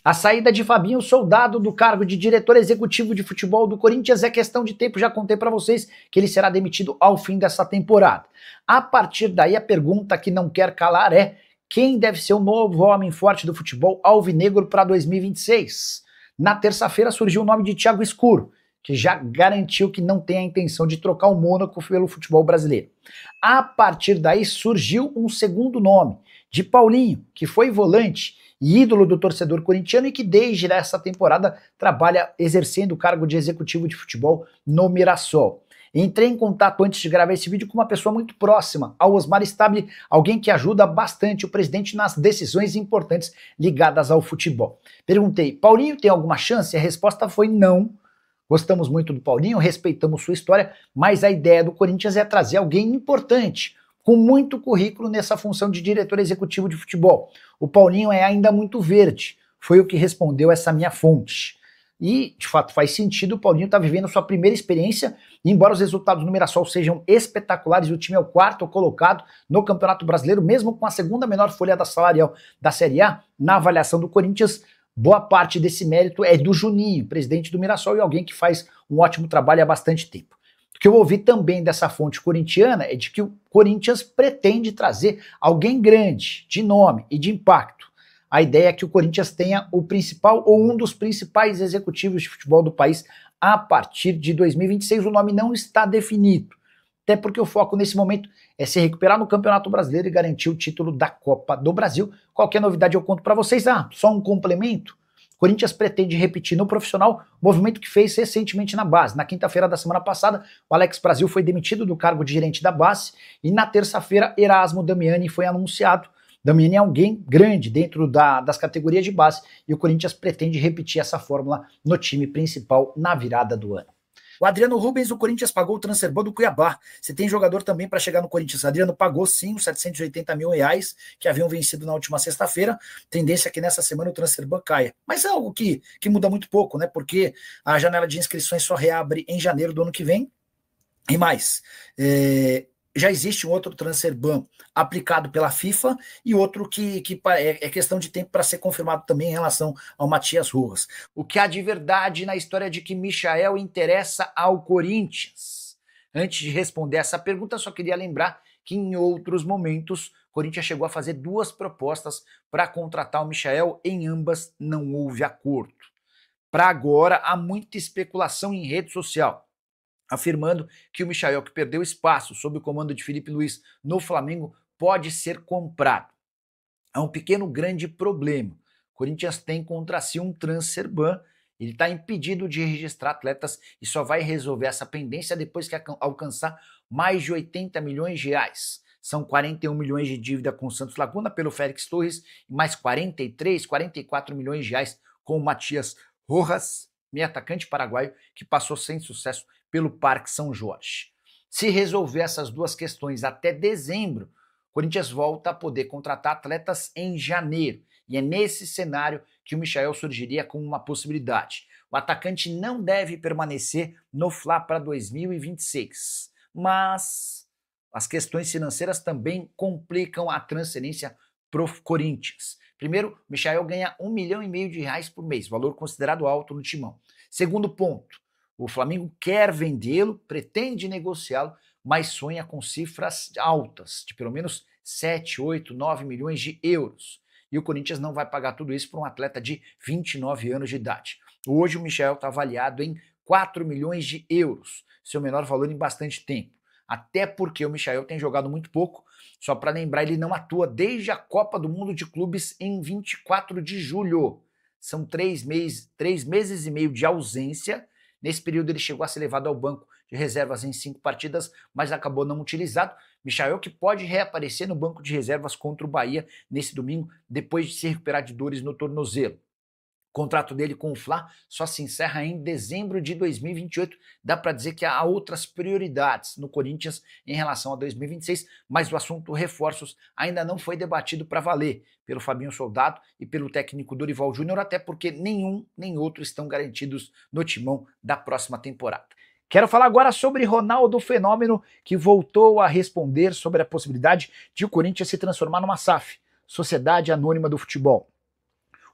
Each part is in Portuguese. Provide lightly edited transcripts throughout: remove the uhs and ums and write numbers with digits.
A saída de Fabinho Soldado do cargo de diretor executivo de futebol do Corinthians é questão de tempo, já contei para vocês que ele será demitido ao fim dessa temporada. A partir daí, a pergunta que não quer calar é: quem deve ser o novo homem forte do futebol alvinegro para 2026? Na terça-feira surgiu o nome de Thiago Escuro, que já garantiu que não tem a intenção de trocar o Mônaco pelo futebol brasileiro. A partir daí surgiu um segundo nome, de Paulinho, que foi volante e ídolo do torcedor corintiano e que desde essa temporada trabalha exercendo o cargo de executivo de futebol no Mirassol. Entrei em contato antes de gravar esse vídeo com uma pessoa muito próxima ao Osmar Stabile, alguém que ajuda bastante o presidente nas decisões importantes ligadas ao futebol. Perguntei: Paulinho tem alguma chance? A resposta foi não. Gostamos muito do Paulinho, respeitamos sua história, mas a ideia do Corinthians é trazer alguém importante, com muito currículo nessa função de diretor executivo de futebol. O Paulinho é ainda muito verde, foi o que respondeu essa minha fonte. E, de fato, faz sentido, o Paulinho está vivendo sua primeira experiência, e embora os resultados no Mirassol sejam espetaculares, o time é o quarto colocado no Campeonato Brasileiro, mesmo com a segunda menor folha salarial da Série A, na avaliação do Corinthians, boa parte desse mérito é do Juninho, presidente do Mirassol, e alguém que faz um ótimo trabalho há bastante tempo. O que eu ouvi também dessa fonte corintiana é de que o Corinthians pretende trazer alguém grande, de nome e de impacto. A ideia é que o Corinthians tenha o principal ou um dos principais executivos de futebol do país a partir de 2026. O nome não está definido, até porque o foco nesse momento é se recuperar no Campeonato Brasileiro e garantir o título da Copa do Brasil. Qualquer novidade eu conto para vocês. Só um complemento. O Corinthians pretende repetir no profissional o movimento que fez recentemente na base. Na quinta-feira da semana passada, o Alex Brasil foi demitido do cargo de gerente da base e na terça-feira, Erasmo Damiani foi anunciado. Damiani é alguém grande dentro das categorias de base e o Corinthians pretende repetir essa fórmula no time principal na virada do ano. O Adriano Rubens, o Corinthians pagou o transferban do Cuiabá. Você tem jogador também para chegar no Corinthians. O Adriano pagou sim os R$780 mil que haviam vencido na última sexta-feira. Tendência é que nessa semana o transferban caia. Mas é algo que muda muito pouco, né? Porque a janela de inscrições só reabre em janeiro do ano que vem. E mais, já existe um outro transferban aplicado pela FIFA e outro que é questão de tempo para ser confirmado também em relação ao Matias Rojas. O que há de verdade na história de que Michael interessa ao Corinthians? Antes de responder essa pergunta, só queria lembrar que em outros momentos o Corinthians chegou a fazer 2 propostas para contratar o Michael, em ambas não houve acordo. Para agora, há muita especulação em rede social, afirmando que o Michael, que perdeu espaço sob o comando de Felipe Luiz no Flamengo, pode ser comprado. Há um pequeno grande problema. O Corinthians tem contra si um transferban, ele está impedido de registrar atletas e só vai resolver essa pendência depois que alcançar mais de R$80 milhões. São 41 milhões de dívida com o Santos Laguna pelo Félix Torres e mais 43, 44 milhões de reais com o Matias Rojas, meio atacante paraguaio que passou sem sucesso pelo Parque São Jorge. Se resolver essas 2 questões até dezembro, o Corinthians volta a poder contratar atletas em janeiro. E é nesse cenário que o Michael surgiria como uma possibilidade. O atacante não deve permanecer no Fla para 2026. Mas as questões financeiras também complicam a transferência para o Corinthians. Primeiro, o Michael ganha R$1,5 milhão por mês, valor considerado alto no timão. Segundo ponto, o Flamengo quer vendê-lo, pretende negociá-lo, mas sonha com cifras altas, de pelo menos 7, 8, 9 milhões de euros. E o Corinthians não vai pagar tudo isso para um atleta de 29 anos de idade. Hoje o Michael está avaliado em 4 milhões de euros, seu menor valor em bastante tempo. Até porque o Michael tem jogado muito pouco. Só para lembrar, ele não atua desde a Copa do Mundo de Clubes em 24 de julho. São 3 meses e meio de ausência. Nesse período ele chegou a ser levado ao banco de reservas em 5 partidas, mas acabou não utilizado. Michael que pode reaparecer no banco de reservas contra o Bahia nesse domingo, depois de se recuperar de dores no tornozelo. O contrato dele com o Fla só se encerra em dezembro de 2028. Dá para dizer que há outras prioridades no Corinthians em relação a 2026, mas o assunto reforços ainda não foi debatido para valer pelo Fabinho Soldado e pelo técnico Dorival Júnior, até porque nenhum nem outro estão garantidos no timão da próxima temporada. Quero falar agora sobre Ronaldo Fenômeno, que voltou a responder sobre a possibilidade de o Corinthians se transformar numa SAF, Sociedade Anônima do Futebol.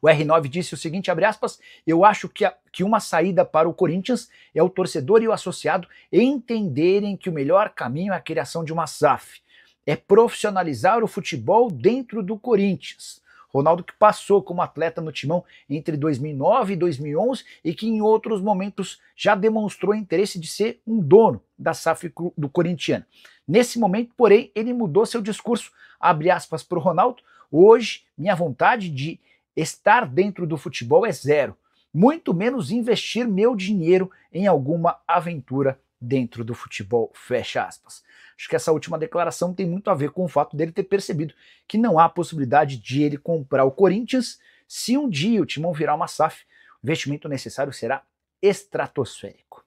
O R9 disse o seguinte, abre aspas, eu acho que uma saída para o Corinthians é o torcedor e o associado entenderem que o melhor caminho é a criação de uma SAF. É profissionalizar o futebol dentro do Corinthians. Ronaldo que passou como atleta no Timão entre 2009 e 2011 e que em outros momentos já demonstrou interesse de ser um dono da SAF do corintiano. Nesse momento, porém, ele mudou seu discurso, abre aspas para o Ronaldo, hoje minha vontade de estar dentro do futebol é zero, muito menos investir meu dinheiro em alguma aventura dentro do futebol, fecha aspas. Acho que essa última declaração tem muito a ver com o fato dele ter percebido que não há possibilidade de ele comprar o Corinthians. Se um dia o Timão virar uma SAF, o investimento necessário será estratosférico.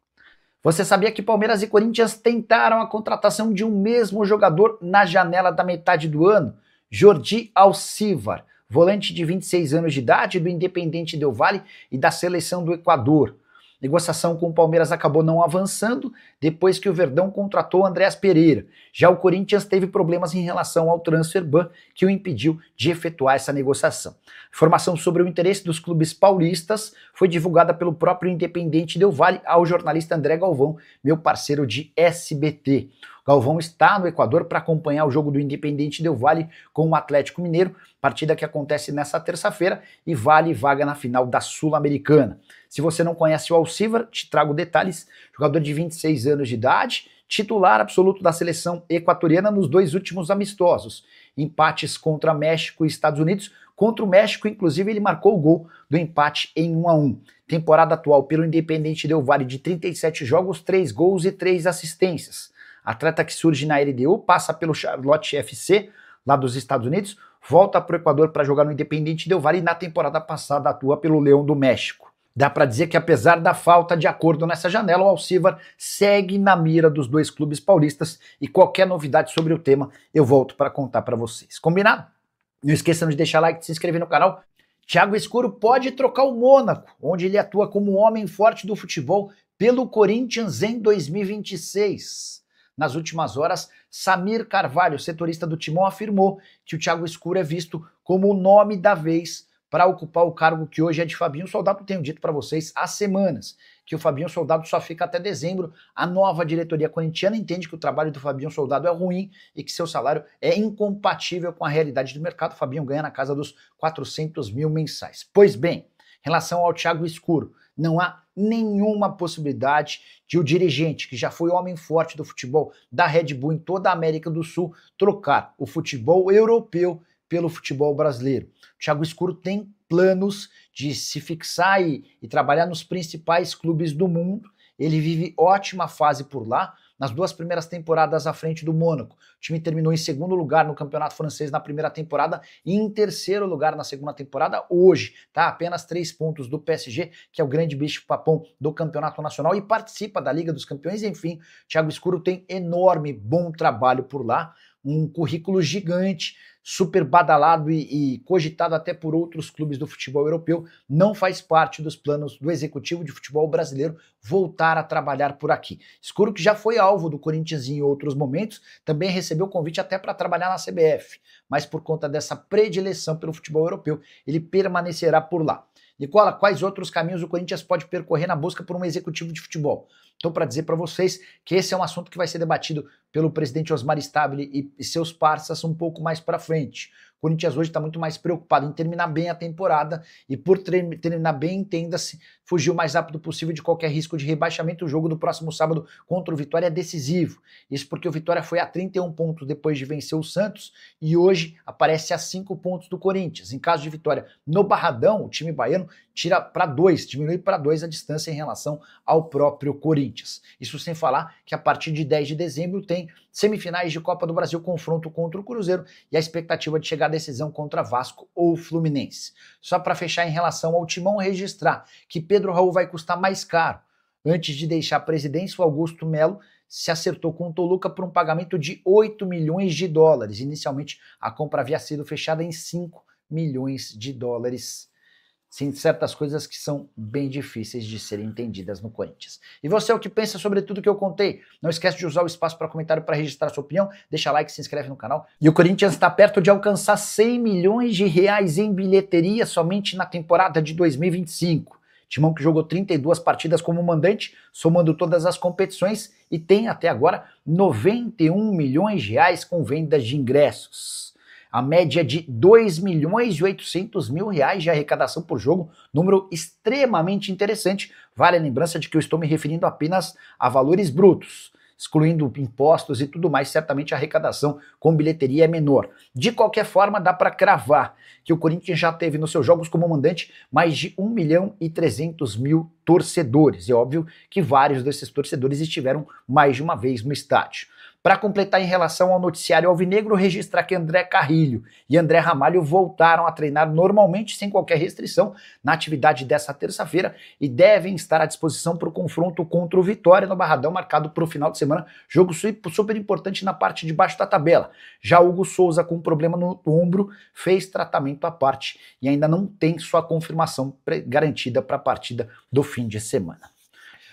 Você sabia que Palmeiras e Corinthians tentaram a contratação de um mesmo jogador na janela da metade do ano? Jordi Alcivar, volante de 26 anos de idade do Independiente Del Valle e da seleção do Equador. Negociação com o Palmeiras acabou não avançando depois que o Verdão contratou Andréas Pereira. Já o Corinthians teve problemas em relação ao transfer ban que o impediu de efetuar essa negociação. Informação sobre o interesse dos clubes paulistas foi divulgada pelo próprio Independiente Del Valle ao jornalista André Galvão, meu parceiro de SBT. Galvão está no Equador para acompanhar o jogo do Independiente Del Valle com o Atlético Mineiro, partida que acontece nessa terça-feira e vale vaga na final da Sul-Americana. Se você não conhece o Alcivar, te trago detalhes. Jogador de 26 anos de idade, titular absoluto da seleção equatoriana nos 2 últimos amistosos. Empates contra México e Estados Unidos. Contra o México, inclusive, ele marcou o gol do empate em 1-1. Temporada atual pelo Independiente Del Valle de 37 jogos, 3 gols e 3 assistências. Atleta que surge na LDU, passa pelo Charlotte FC, lá dos Estados Unidos, volta para o Equador para jogar no Independiente Del Valle e na temporada passada atua pelo Leão do México. Dá para dizer que apesar da falta de acordo nessa janela, o Alcivar segue na mira dos 2 clubes paulistas e qualquer novidade sobre o tema eu volto para contar para vocês. Combinado? Não esqueçam de deixar like e se inscrever no canal. Thiago Escuro pode trocar o Mônaco, onde ele atua como homem forte do futebol, pelo Corinthians em 2026. Nas últimas horas, Samir Carvalho, setorista do Timão, afirmou que o Thiago Escuro é visto como o nome da vez para ocupar o cargo que hoje é de Fabinho Soldado. Tenho dito para vocês há semanas que o Fabinho Soldado só fica até dezembro. A nova diretoria corintiana entende que o trabalho do Fabinho Soldado é ruim e que seu salário é incompatível com a realidade do mercado. O Fabinho ganha na casa dos 400 mil mensais. Pois bem, em relação ao Thiago Escuro, não há nenhuma possibilidade de o dirigente, que já foi homem forte do futebol da Red Bull em toda a América do Sul, trocar o futebol europeu pelo futebol brasileiro. O Thiago Escuro tem planos de se fixar e trabalhar nos principais clubes do mundo. Ele vive ótima fase por lá. Nas 2 primeiras temporadas à frente do Mônaco, o time terminou em 2º lugar no campeonato francês na primeira temporada e em 3º lugar na segunda temporada hoje, tá? Apenas 3 pontos do PSG, que é o grande bicho-papão do campeonato nacional e participa da Liga dos Campeões. Enfim, Thiago Escuro tem enorme, bom trabalho por lá, um currículo gigante, super badalado e cogitado até por outros clubes do futebol europeu. Não faz parte dos planos do executivo de futebol brasileiro voltar a trabalhar por aqui. Escuro, que já foi alvo do Corinthians em outros momentos, também recebeu convite até para trabalhar na CBF, mas por conta dessa predileção pelo futebol europeu, ele permanecerá por lá. Nicola, quais outros caminhos o Corinthians pode percorrer na busca por um executivo de futebol? Estou para dizer para vocês que esse é um assunto que vai ser debatido pelo presidente Osmar Stabile e seus parceiros um pouco mais para frente. O Corinthians hoje está muito mais preocupado em terminar bem a temporada e por terminar bem, entenda-se, fugir o mais rápido possível de qualquer risco de rebaixamento. O jogo do próximo sábado contra o Vitória é decisivo. Isso porque o Vitória foi a 31 pontos depois de vencer o Santos e hoje aparece a 5 pontos do Corinthians. Em caso de vitória no Barradão, o time baiano tira para 2, diminui para 2 a distância em relação ao próprio Corinthians. Isso sem falar que a partir de 10 de dezembro tem semifinais de Copa do Brasil, confronto contra o Cruzeiro e a expectativa de chegar à decisão contra Vasco ou Fluminense. Só para fechar em relação ao Timão, registrar que Pedro Raul vai custar mais caro. Antes de deixar a presidência, o Augusto Melo se acertou com o Toluca por um pagamento de 8 milhões de dólares. Inicialmente, a compra havia sido fechada em 5 milhões de dólares. Sim, certas coisas que são bem difíceis de serem entendidas no Corinthians. E você, o que pensa sobre tudo que eu contei? Não esquece de usar o espaço para comentário para registrar sua opinião, deixa like, se inscreve no canal. E o Corinthians está perto de alcançar 100 milhões de reais em bilheteria somente na temporada de 2025. Timão que jogou 32 partidas como mandante, somando todas as competições, e tem até agora 91 milhões de reais com vendas de ingressos. A média é de 2 milhões e 800 mil reais de arrecadação por jogo, número extremamente interessante. Vale a lembrança de que eu estou me referindo apenas a valores brutos, excluindo impostos e tudo mais, certamente a arrecadação com bilheteria é menor. De qualquer forma, dá para cravar que o Corinthians já teve nos seus jogos como mandante mais de 1 milhão e 300 mil torcedores. É óbvio que vários desses torcedores estiveram mais de uma vez no estádio. Para completar em relação ao noticiário alvinegro, registrar que André Carrilho e André Ramalho voltaram a treinar normalmente, sem qualquer restrição, na atividade dessa terça-feira e devem estar à disposição para o confronto contra o Vitória no Barradão, marcado para o final de semana. Jogo super importante na parte de baixo da tabela. Já Hugo Souza, com um problema no ombro, fez tratamento à parte e ainda não tem sua confirmação garantida para a partida do fim de semana.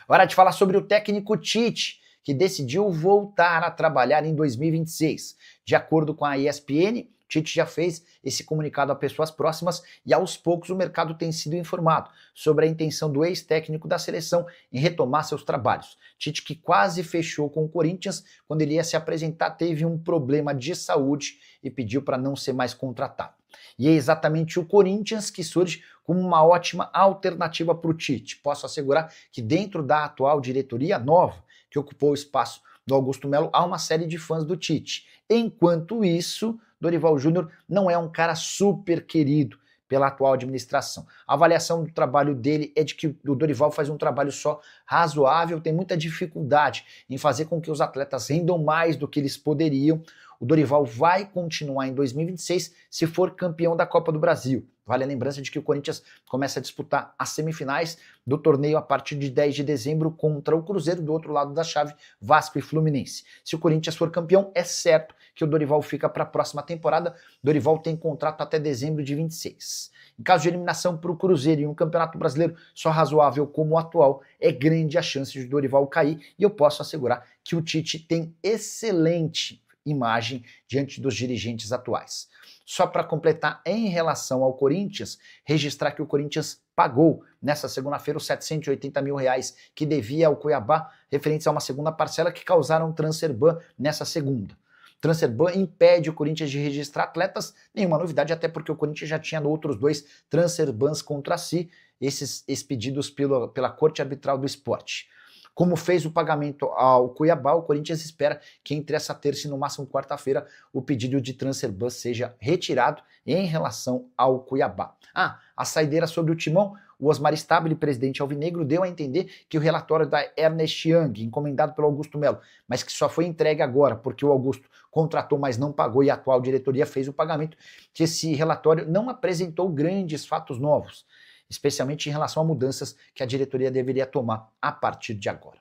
Hora de falar sobre o técnico Tite, que decidiu voltar a trabalhar em 2026. De acordo com a ESPN, Tite já fez esse comunicado a pessoas próximas e aos poucos o mercado tem sido informado sobre a intenção do ex-técnico da seleção em retomar seus trabalhos. Tite, que quase fechou com o Corinthians, quando ele ia se apresentar, teve um problema de saúde e pediu para não ser mais contratado. E é exatamente o Corinthians que surge como uma ótima alternativa para o Tite. Posso assegurar que dentro da atual diretoria nova, que ocupou o espaço do Augusto Melo, há uma série de fãs do Tite. Enquanto isso, Dorival Júnior não é um cara super querido pela atual administração. A avaliação do trabalho dele é de que o Dorival faz um trabalho só razoável, tem muita dificuldade em fazer com que os atletas rendam mais do que eles poderiam. O Dorival vai continuar em 2026 se for campeão da Copa do Brasil. Vale a lembrança de que o Corinthians começa a disputar as semifinais do torneio a partir de 10 de dezembro contra o Cruzeiro, do outro lado da chave, Vasco e Fluminense. Se o Corinthians for campeão, é certo que o Dorival fica para a próxima temporada. Dorival tem contrato até dezembro de 26. Em caso de eliminação para o Cruzeiro em um campeonato brasileiro só razoável como o atual, é grande a chance de Dorival cair, e eu posso assegurar que o Tite tem excelente imagem diante dos dirigentes atuais. Só para completar, em relação ao Corinthians, registrar que o Corinthians pagou nessa segunda-feira os 780 mil reais que devia ao Cuiabá, referentes a uma segunda parcela que causaram transfer ban nessa segunda. Transfer ban impede o Corinthians de registrar atletas, nenhuma novidade, até porque o Corinthians já tinha outros 2 transfer bans contra si, esses expedidos pela Corte Arbitral do Esporte. Como fez o pagamento ao Cuiabá, o Corinthians espera que entre essa terça e no máximo quarta-feira o pedido de transfer ban seja retirado em relação ao Cuiabá. A saideira sobre o Timão, o Osmar Stabile, presidente alvinegro, deu a entender que o relatório da Ernest Young, encomendado pelo Augusto Melo, mas que só foi entregue agora porque o Augusto contratou, mas não pagou e a atual diretoria fez o pagamento, que esse relatório não apresentou grandes fatos novos, especialmente em relação a mudanças que a diretoria deveria tomar a partir de agora.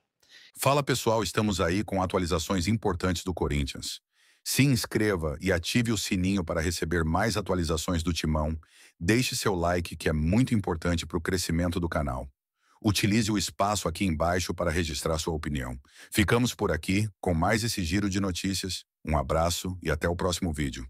Fala pessoal, estamos aí com atualizações importantes do Corinthians. Se inscreva e ative o sininho para receber mais atualizações do Timão. Deixe seu like, que é muito importante para o crescimento do canal. Utilize o espaço aqui embaixo para registrar sua opinião. Ficamos por aqui com mais esse giro de notícias. Um abraço e até o próximo vídeo.